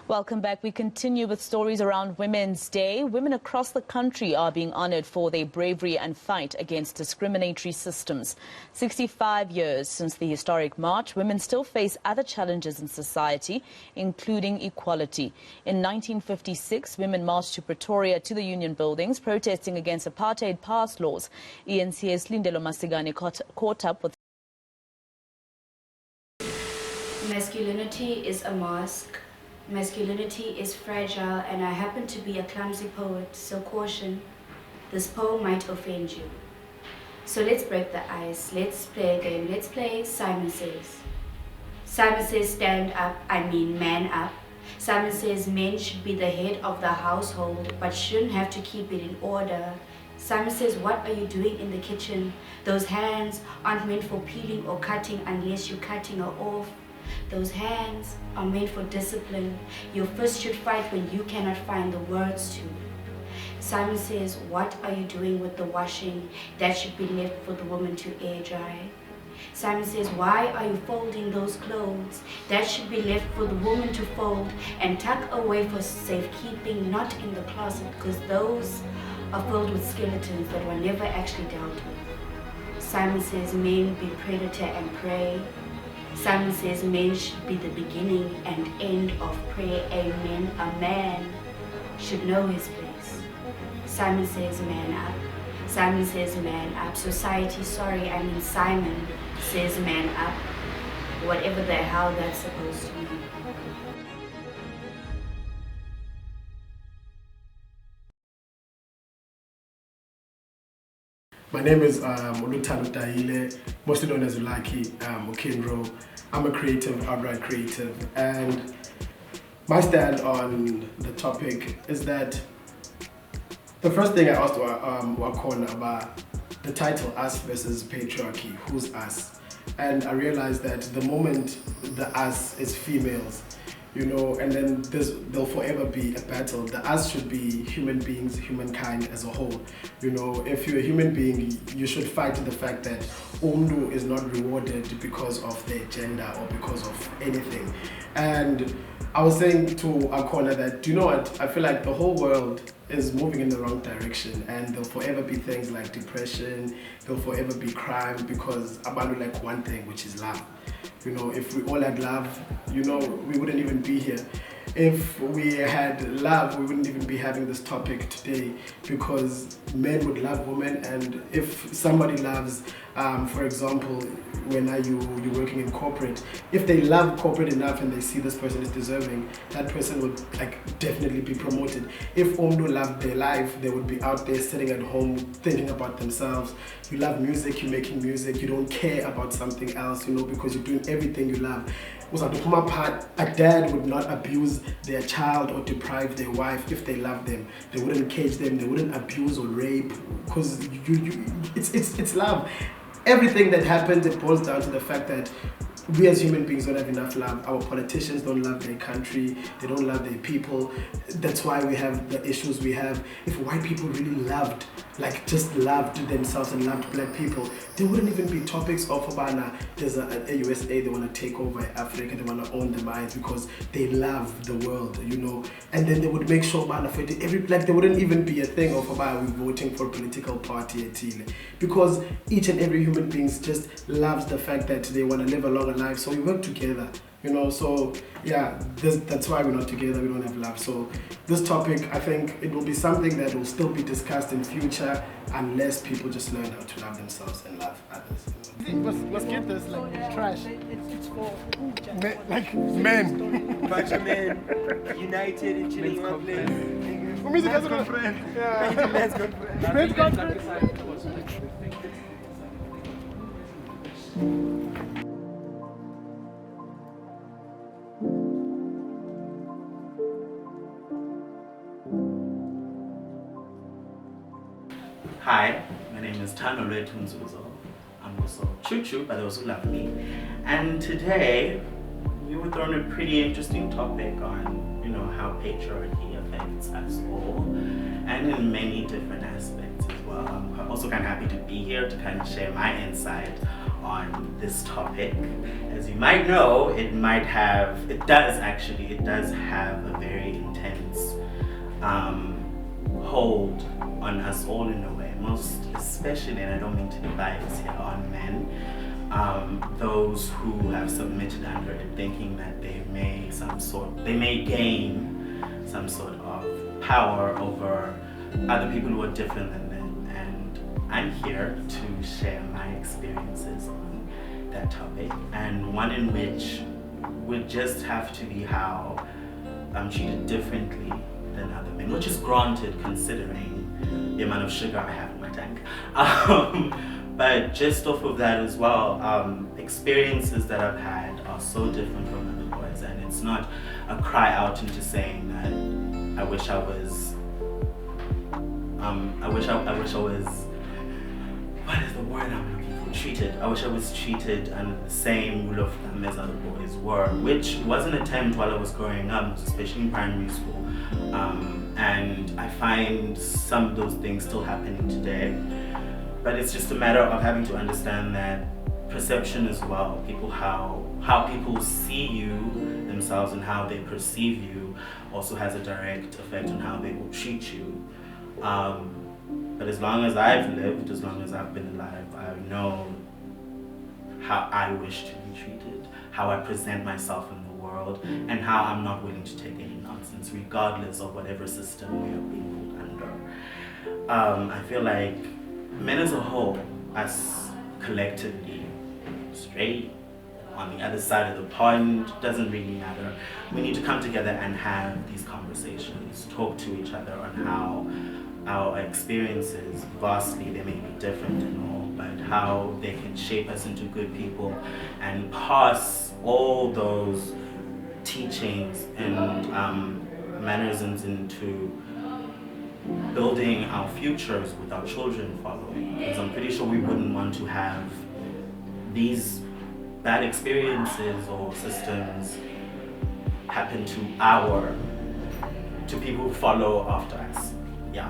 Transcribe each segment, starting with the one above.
Welcome back. We continue with stories around Women's Day. Women across the country are being honored for their bravery and fight against discriminatory systems. 65 years since the historic march, women still face other challenges in society, including equality. In 1956, women marched to Pretoria to the Union buildings, protesting against apartheid pass laws. ENC's Lindelo Masigane caught up with. Masculinity is a mask. Masculinity is fragile, and I happen to be a clumsy poet, so caution, this poem might offend you. So let's break the ice, let's play a game, let's play Simon Says. Simon says stand up, I mean man up. Simon says men should be the head of the household, but shouldn't have to keep it in order. Simon says, what are you doing in the kitchen? Those hands aren't meant for peeling or cutting unless you're cutting her off. Those hands are meant for discipline. Your fist should fight when you cannot find the words to. Simon says, what are you doing with the washing? That should be left for the woman to air dry. Simon says, why are you folding those clothes? That should be left for the woman to fold and tuck away for safekeeping, not in the closet, because those are filled with skeletons that were never actually dealt with. Simon says, men be predator and prey. Simon says men should be the beginning and end of prayer. Amen. A man should know his place. Simon says man up. Simon says man up. Society, sorry, I mean Simon says man up. Whatever the hell that's supposed to mean. My name is Olutalo Daile, mostly known as Ulaki Okinro. I'm a creative, outright creative, and my stand on the topic is that the first thing I asked Wakona about the title Us versus Patriarchy, who's us? And I realized that the moment the us is females, you know, and then there'll forever be a battle. The us should be human beings, humankind as a whole. You know, if you're a human being, you should fight the fact that Umdu is not rewarded because of their gender or because of anything. And I was saying to Akona that, do you know what, I feel like the whole world is moving in the wrong direction, and there'll forever be things like depression, there'll forever be crime, because Abantu like one thing, which is love. You know, if we all had love, you know, we wouldn't even be here. If we had love, we wouldn't even be having this topic today, because men would love women. And if somebody loves, for example, when you're working in corporate, if they love corporate enough and they see this person is deserving, that person would definitely be promoted. If Omdo loved their life, they would be out there sitting at home thinking about themselves. You love music, you're making music, you don't care about something else, you know, because you're doing everything you love. A dad would not abuse their child or deprive their wife if they love them. They wouldn't cage them, they wouldn't abuse or rape, because it's love. Everything that happens, it boils down to the fact that we as human beings don't have enough love. Our politicians don't love their country, they don't love their people. That's why we have the issues we have. If white people really loved, just loved themselves and loved black people, there wouldn't even be topics of Obana, there's a USA, they want to take over Africa, they want to own the minds because they love the world, you know. And then they would make sure Obana for every black, there wouldn't even be a thing of Obana voting for a political party at Chile, because each and every human being just loves the fact that they want to live a longer life, so we work together. You know, so yeah, that's why we're not together, we don't have love. So this topic, I think it will be something that will still be discussed in future unless people just learn how to love themselves and love others. Let's get this trash. It's for men. bunch of men united and chilling in one place. Music has a friend. Yeah. Let's go friend. Friends conference. Hi, my name is Tanolwe Tunzuzo. I'm also Chuchu, but those who love me. And today, we were thrown a pretty interesting topic on, you know, how patriarchy affects us all, and in many different aspects as well. I'm also kind of happy to be here to kind of share my insight on this topic. As you might know, it does have a very intense hold on us all in a way, most especially, and I don't mean to be biased here, on men. Those who have submitted under it, thinking that they may gain some sort of power over other people who are different than them. And I'm here to share my experiences on that topic, and one in which would just have to be how I'm treated differently than other men, which is granted considering the amount of sugar I have in my tank. But just off of that as well, experiences that I've had are so different from other boys, and it's not a cry out into saying that I wish I was, what is the word I'm looking for? Treated. I wish I was treated under the same rule of thumb as other boys were, which was an attempt while I was growing up, especially in primary school. And I find some of those things still happening today. But it's just a matter of having to understand that perception as well, how people see you themselves and how they perceive you also has a direct effect on how they will treat you. But as long as I've lived, as long as I've been alive, I know how I wish to be treated, how I present myself in the world, and how I'm not willing to take any nonsense, regardless of whatever system we are being put under. I feel like men as a whole, us collectively, straight, on the other side of the pond, doesn't really matter. We need to come together and have these conversations, talk to each other on how our experiences, vastly, they may be different and all, but how they can shape us into good people and pass all those teachings and mannerisms into building our futures with our children following. Because I'm pretty sure we wouldn't want to have these bad experiences or systems happen to people who follow after us. Yeah.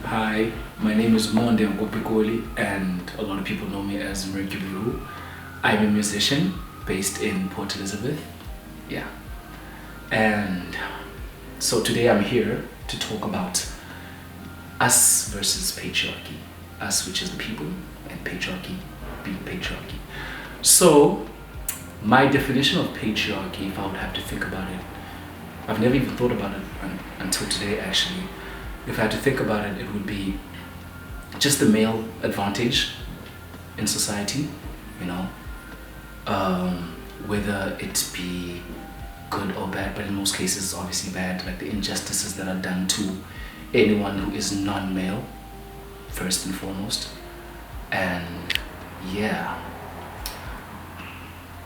Hi, my name is Monde Ngopikoli, and a lot of people know me as Mercury Who. I'm a musician based in Port Elizabeth. Yeah. And so today I'm here to talk about us versus patriarchy. Us, which is the people, and patriarchy being patriarchy. So my definition of patriarchy, if I would have to think about it, I've never even thought about it until today actually. If I had to think about it, it would be just the male advantage in society, you know, whether it be good or bad, but in most cases it's obviously bad, like the injustices that are done to anyone who is non-male, first and foremost. And yeah,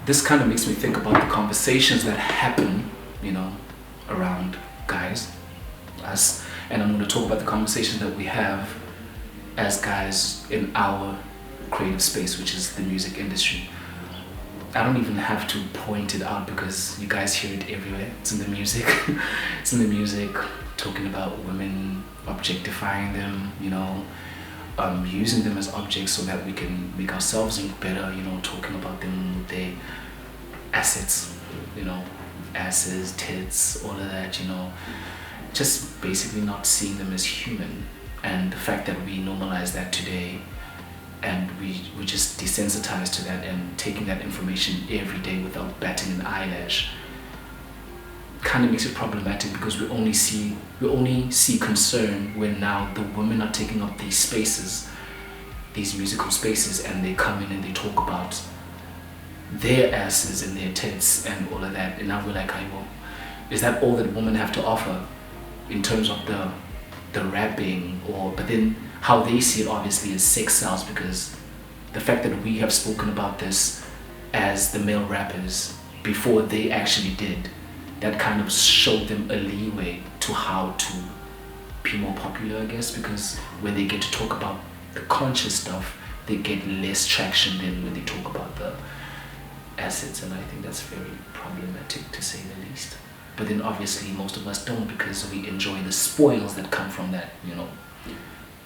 this kind of makes me think about the conversations that happen, you know, around guys, us, and I'm going to talk about the conversations that we have as guys in our creative space, which is the music industry. I don't even have to point it out because you guys hear it everywhere. It's in the music. It's in the music, talking about women, objectifying them, you know, using them as objects so that we can make ourselves look better, you know, talking about them with their assets, you know, asses, tits, all of that, you know, just basically not seeing them as human. And the fact that we normalize that today, and we're just desensitized to that and taking that information every day without batting an eyelash, kind of makes it problematic, because we only see concern when now the women are taking up these spaces, these musical spaces, and they come in and they talk about their asses and their tits and all of that, and now we're like, well, is that all that women have to offer in terms of the rapping? Or but then how they see it obviously is sex sells, because the fact that we have spoken about this as the male rappers before they actually did, that kind of showed them a leeway to how to be more popular, I guess, because when they get to talk about the conscious stuff, they get less traction than when they talk about the assets, and I think that's very problematic to say the least. But then obviously most of us don't, because we enjoy the spoils that come from that, you know.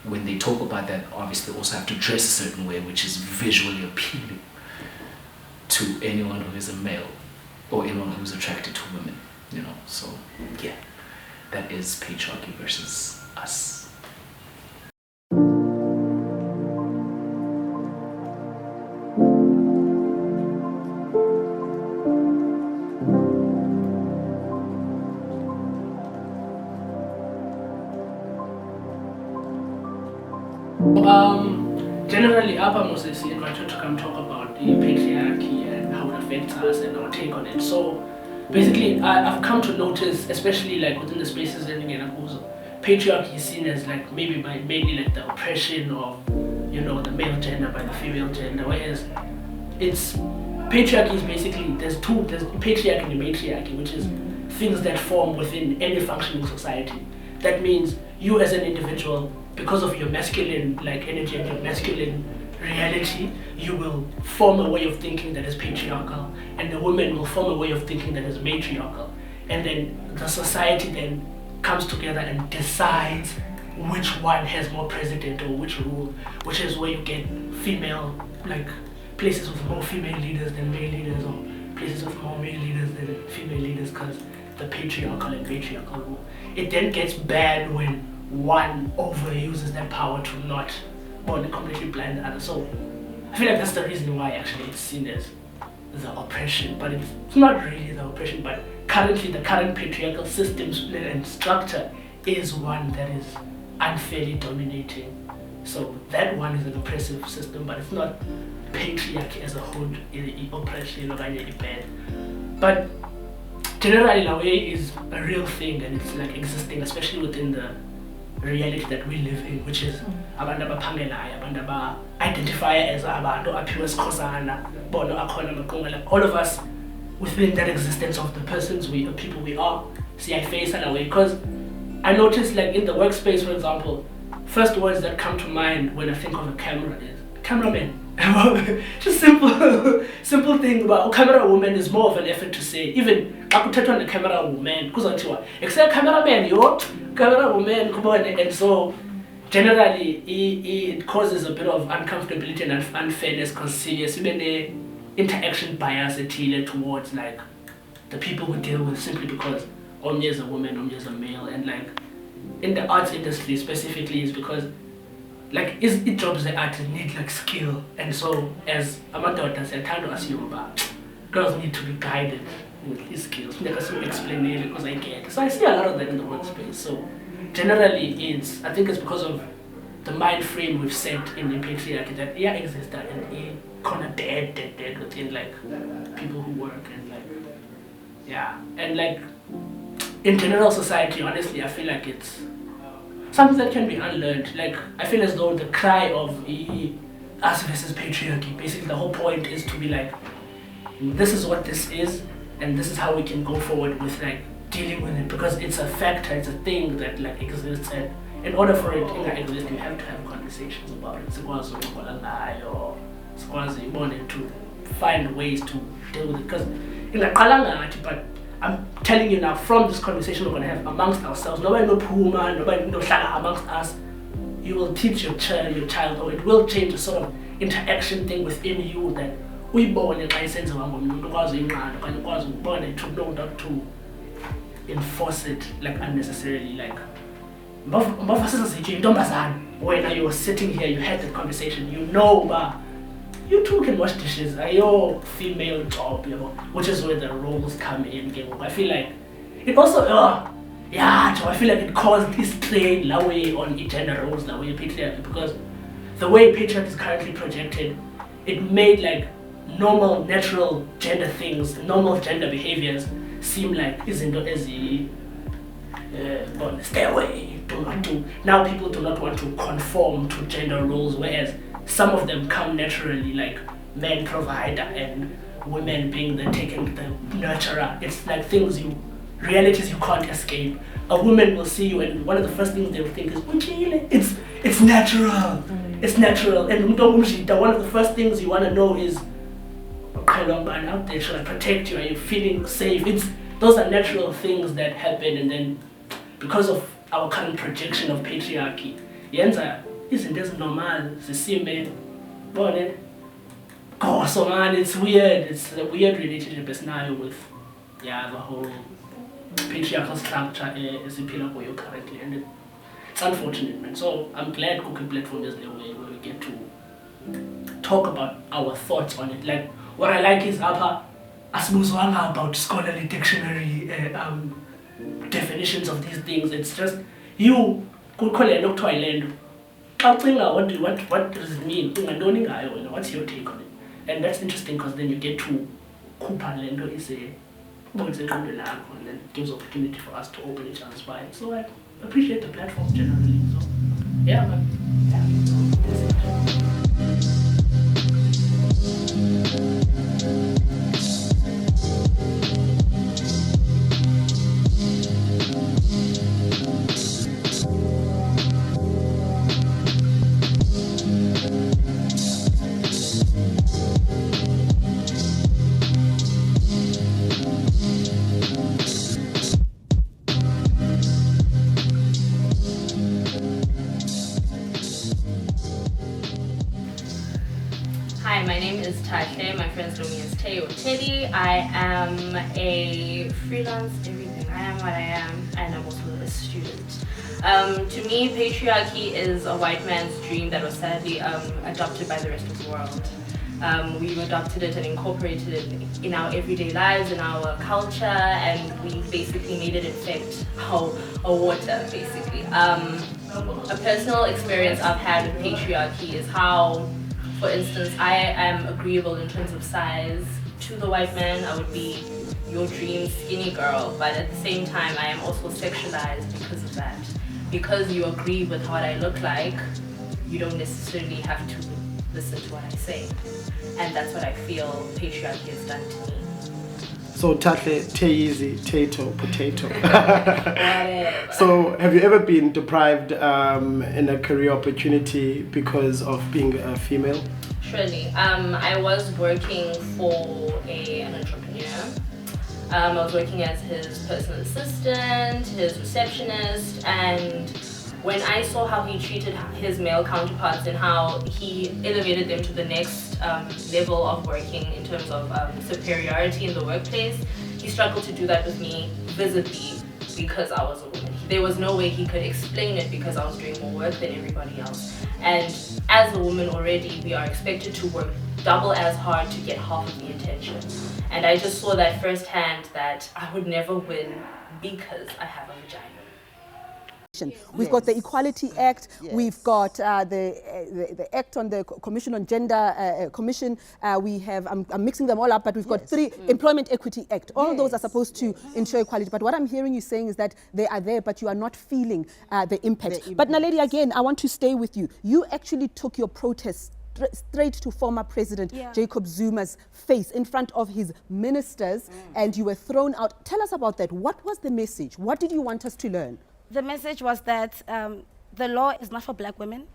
When they talk about that, obviously they also have to dress a certain way, which is visually appealing to anyone who is a male or anyone who's attracted to women, you know. So yeah, that is patriarchy versus us. Generally, Abba Moses invited to come talk about the patriarchy and how it affects us and our take on it. So basically, I've come to notice, especially like within the spaces in patriarchy is seen as like mainly like the oppression of, you know, the male gender by the female gender, whereas it's patriarchy is basically there's patriarchy and matriarchy, which is things that form within any functioning society. That means you as an individual, because of your masculine like energy and your masculine reality, you will form a way of thinking that is patriarchal, and the woman will form a way of thinking that is matriarchal, and then the society then comes together and decides which one has more precedent or which rule, which is where you get female, like places with more female leaders than male leaders, or places with more male leaders than female leaders, because the patriarchal and matriarchal rule. It then gets bad when one overuses that power to not or completely blind the other. So I feel like that's the reason why actually it's seen as the oppression, but it's not really the oppression, but currently the current patriarchal system and structure is one that is unfairly dominating. So that one is an oppressive system, but it's not patriarchy as a whole, oppression or really bad. But generally the way is a real thing, and it's like existing, especially within the reality that we live in, which is abantu abaphangelayo, abantu aba identify as abantu aphiwe sikhosana, bono akhona maqonga. All of us within that existence of the persons people we are, see I face that way. Because I noticed like in the workspace, for example, first words that come to mind when I think of a camera is cameraman. Just simple thing, but camera woman is more of an effort to say. Even akuthethwa ne camera woman kuzothiwa except cameraman yo camera woman, and so generally it causes a bit of uncomfortability and unfairness, because serious even interaction bias towards like the people we deal with, simply because Omni is a woman, Omni is a male, and like in the arts industry specifically is because like it jobs that art need like skill, and so as amadoda siyathanda to assume about girls need to be guided with these skills. Explain it because I get. So I see a lot of that in the workspace. So generally I think it's because of the mind frame we've set in the patriarchy that exists and kind of dead within like people who work, and like and like in general society, honestly I feel like it's something that can be unlearned. Like I feel as though the cry of us versus patriarchy, basically the whole point is to be like, this is what this is, and this is how we can go forward with like dealing with it, because it's a factor, it's a thing that like exists, and in order for it to exist, you have to have conversations about it. Sikwazi ukuba lie or sikwazi ibone to find ways to deal with it, because ingaqala ngathi, but I'm telling you now, from this conversation we're going to have amongst ourselves, nobody no puma, nobody no shaka amongst us, you will teach your child, or it will change a sort of interaction thing within you that uyibone xa isenziwa ngomuntu ukwazi uyinqanda okanye ukwazi ukubona to know not to enforce it like unnecessarily. Like when you're sitting here, you had that conversation, you know, but you too can wash dishes, your female job, you know, which is where the roles come in. I feel like it also I feel like it caused this strain way on gender roles, the way patriarchy, because the way patriarchy is currently projected, it made like normal, natural gender things, normal gender behaviors seem like isn't as stay away, do not do. Now people do not want to conform to gender roles, whereas some of them come naturally, like men provider and women being the nurturer. It's like things you realities you can't escape. A woman will see you and one of the first things they will think is, it's natural. It's natural. And one of the first things you want to know is, man out there, should I protect you? Are you feeling safe? Those are natural things that happen, and then because of our current projection of patriarchy, yenza izinto ezinormal zisime bone. Oh, so man, it's weird. It's a weird relationship now with the whole patriarchal structure is currently, and it's unfortunate, man. So I'm glad Cooking Platform is the way where we get to talk about our thoughts on it. Like, what I like is asibuzwanga about scholarly dictionary definitions of these things. It's just you could call it doctor island. What does it mean? What's your take on it? And that's interesting because then you get to Kupa Lendo is a and then it gives opportunity for us to open each other's minds. So I appreciate the platform generally. So yeah, man. Yeah, that's it. Hi, my name is Tashe. My friends know me as Tay or Teddy. I am a freelance everything. I am what I am, and I'm also a student. To me, patriarchy is a white man's dream that was sadly adopted by the rest of the world. We've adopted it and incorporated it in our everyday lives, in our culture, and we basically made it affect our water, basically. A personal experience I've had with patriarchy is how, for instance, I am agreeable in terms of size to the white man. I would be your dream skinny girl, but at the same time, I am also sexualized because of that. Because you agree with what I look like, you don't necessarily have to listen to what I say. And that's what I feel patriarchy has done to me. So Tatle, tay easy, potato. So have you ever been deprived in a career opportunity because of being a female? Surely. I was working for an entrepreneur. I was working as his personal assistant, his receptionist, and when I saw how he treated his male counterparts and how he elevated them to the next level of working in terms of superiority in the workplace, he struggled to do that with me visibly because I was a woman. There was no way he could explain it because I was doing more work than everybody else. And as a woman already, we are expected to work double as hard to get half of the attention. And I just saw that firsthand that I would never win because I have a vagina. We've got the Equality Act, we've got the Act on the Commission on Gender Commission, we have, I'm mixing them all up, but we've got three, Employment Equity Act. All those are supposed to ensure equality, but what I'm hearing you saying is that they are there, but you are not feeling the impact. But Naledi, again, I want to stay with you. You actually took your protest straight to former President Jacob Zuma's face in front of his ministers, and you were thrown out. Tell us about that. What was the message? What did you want us to learn? The message was that the law is not for black women.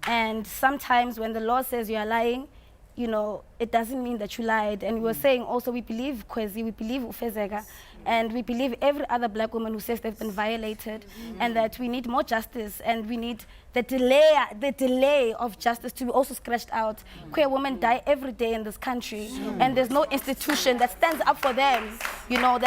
And sometimes when the law says you are lying, you know, it doesn't mean that you lied. And we were saying also we believe Kwezi, we believe Ufezeka, and we believe every other black woman who says they've been violated, and that we need more justice, and we need the delay of justice to be also scratched out. Queer women die every day in this country, and there's no institution that stands up for them, you know,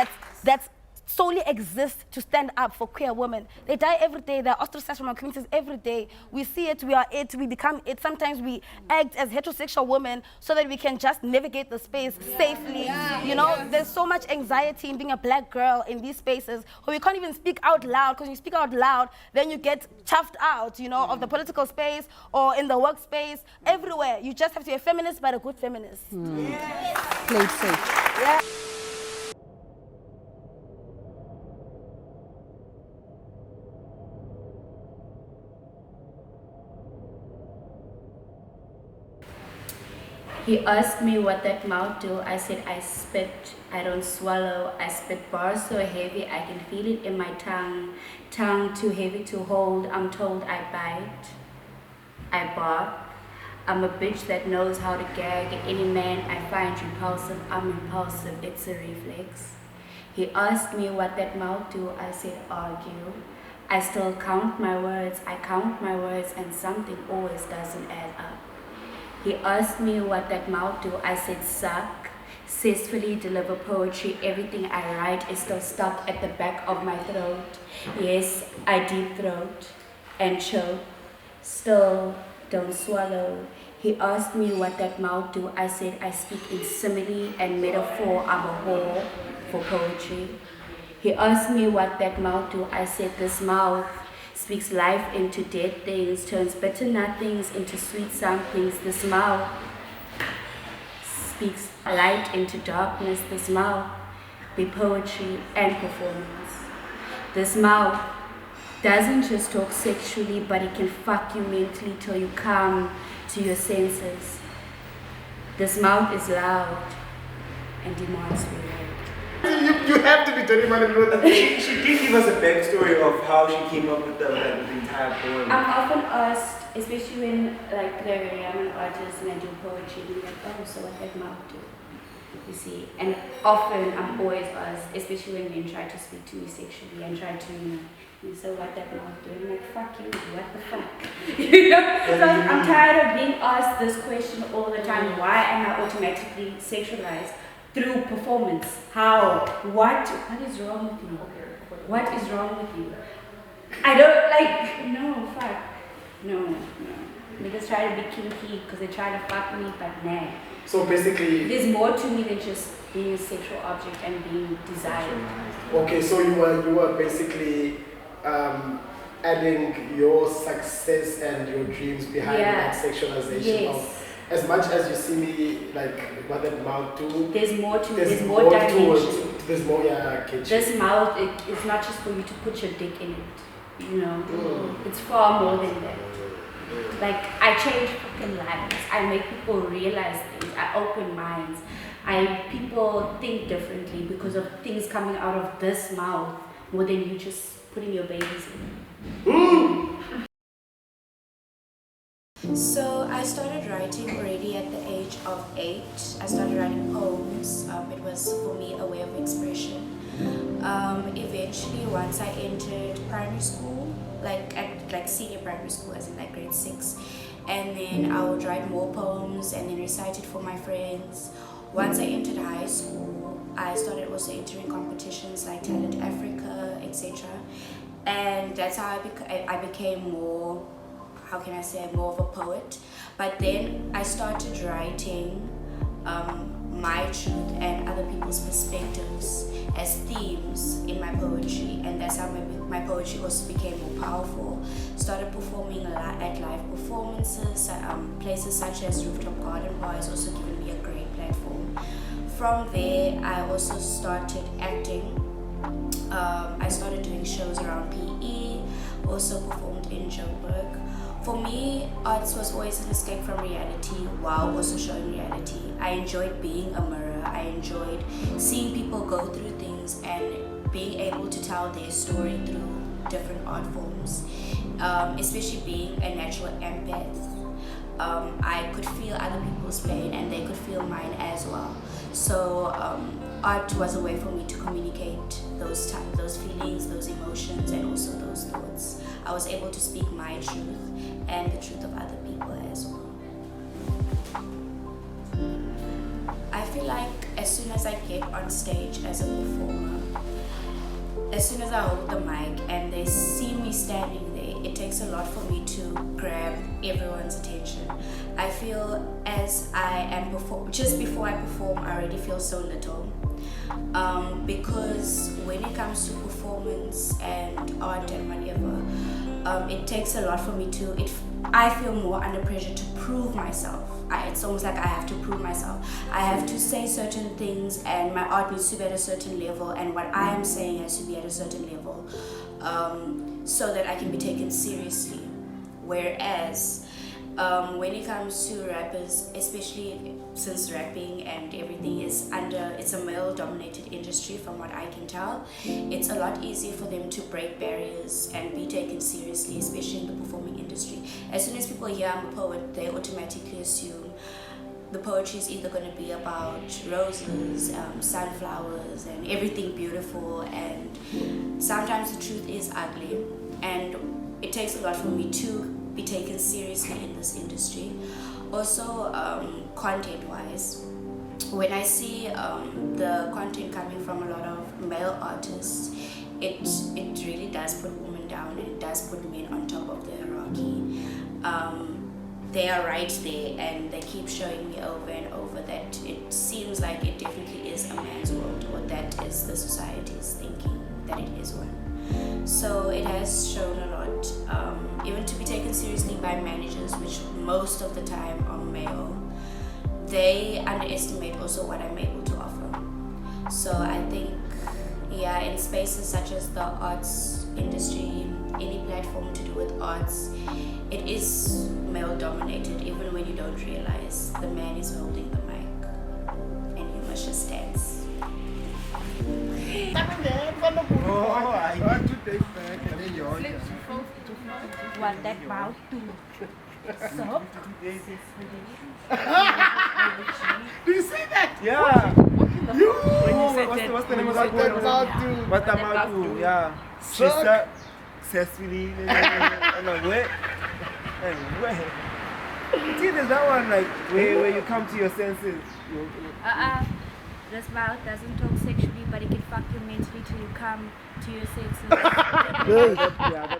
that's solely exist to stand up for queer women. They die every day, they're ostracized from our communities every day. We see it, we are it, we become it. Sometimes we act as heterosexual women so that we can just navigate the space safely. You know, there's so much anxiety in being a black girl in these spaces where we can't even speak out loud, because when you speak out loud, then you get chuffed out, you know, of the political space or in the workspace, everywhere. You just have to be a feminist, but a good feminist. Played safe. He asked me what that mouth do. I said, I spit, I don't swallow. I spit bars so heavy, I can feel it in my tongue. Tongue too heavy to hold. I'm told I bite, I bark. I'm a bitch that knows how to gag. Any man I find repulsive, I'm impulsive, it's a reflex. He asked me what that mouth do. I said, argue. I still count my words. I count my words and something always doesn't add up. He asked me what that mouth do. I said, suck. Zestfully deliver poetry. Everything I write is still stuck at the back of my throat. Yes, I deep throat and choke. Still don't swallow. He asked me what that mouth do. I said, I speak in simile and metaphor. I'm a whore for poetry. He asked me what that mouth do. I said, this mouth speaks life into dead things, turns bitter nothings into sweet somethings. This mouth speaks light into darkness. This mouth be poetry and performance. This mouth doesn't just talk sexually, but it can fuck you mentally till you come to your senses. This mouth is loud and demands to be heard. You have to be 21 and know that. She did give us a backstory of how she came up with the entire poem. I'm often asked, especially when like I'm an artist and I do poetry, and like, oh, so what that mouth do? You see, and often I'm always asked, especially when men try to speak to me sexually and try to, so what that mouth do? I'm like, fuck you, what the fuck? You know? So I'm tired of being asked this question all the time. Why am I automatically sexualized through performance? How? What is wrong with you? What is wrong with you? I don't like, no, fuck. No. Niggas try to be kinky because they try to fuck me, but nah. So basically, there's more to me than just being a sexual object and being desired. Okay, so you were basically adding your success and your dreams behind that sexualization of, as much as you see me like what that mouth do. There's more to it. There's more dimension. There's more, This mouth, it's not just for you to put your dick in it. You know, it's far more than that. Like, I change fucking lives. I make people realize things. I open minds. People think differently because of things coming out of this mouth more than you just putting your babies in. So I started writing already at the age of 8. I started writing poems. It was for me a way of expression. Eventually, once I entered primary school, like senior primary school, as in like grade 6, and then I would write more poems and then recite it for my friends. Once I entered high school, I started also entering competitions like Talent Africa, etc. And that's how I became more, how can I say, more of a poet. But then I started writing my truth and other people's perspectives as themes in my poetry, and that's how my poetry also became more powerful. Started performing at live performances, places such as Rooftop Garden Bar has also given me a great platform. From there, I also started acting. I started doing shows around PE, also performed in Joburg. For me, arts was always an escape from reality while also showing reality. I enjoyed being a mirror. I enjoyed seeing people go through things and being able to tell their story through different art forms, especially being a natural empath. I could feel other people's pain and they could feel mine as well. So art was a way for me to communicate those feelings, those emotions, and also those thoughts. I was able to speak my truth and the truth of other people as well. I feel like as soon as I get on stage as a performer, as soon as I hold the mic and they see me standing there, it takes a lot for me to grab everyone's attention. I feel as I am just before I perform, I already feel so little. Because when it comes to performance and art and whatever, it takes a lot for me I feel more under pressure to prove myself. It's almost like I have to prove myself. I have to say certain things and my art needs to be at a certain level and what I am saying has to be at a certain level so that I can be taken seriously. Whereas When it comes to rappers, especially since rapping and everything is it's a male-dominated industry from what I can tell, it's a lot easier for them to break barriers and be taken seriously, especially in the performing industry. As soon as people hear I'm a poet, they automatically assume the poetry is either going to be about roses, sunflowers, and everything beautiful, and sometimes the truth is ugly, and it takes a lot for me to be taken seriously in this industry. Also, content-wise, when I see the content coming from a lot of male artists, it really does put women down, and it does put men on top of the hierarchy. They are right there, and they keep showing me over and over that it seems like it definitely is a man's world, or that is the society's thinking that it is one. So it has shown a lot, even to be taken seriously by managers, which most of the time are male. They underestimate also what I'm able to offer. So I think, yeah, in spaces such as the arts industry, any platform to do with arts, it is male dominated, even when you don't realize the man is holding the mic and you must just dance. I want to take back and then you're Want that mouth to stop? Do you see that? Yeah. You. What's the name of that word? What about you? Yeah. Successfully. See, there's that one like where you come to your senses. This mouth doesn't talk sexually, but it can fuck you mentally till you come to your senses. Yeah,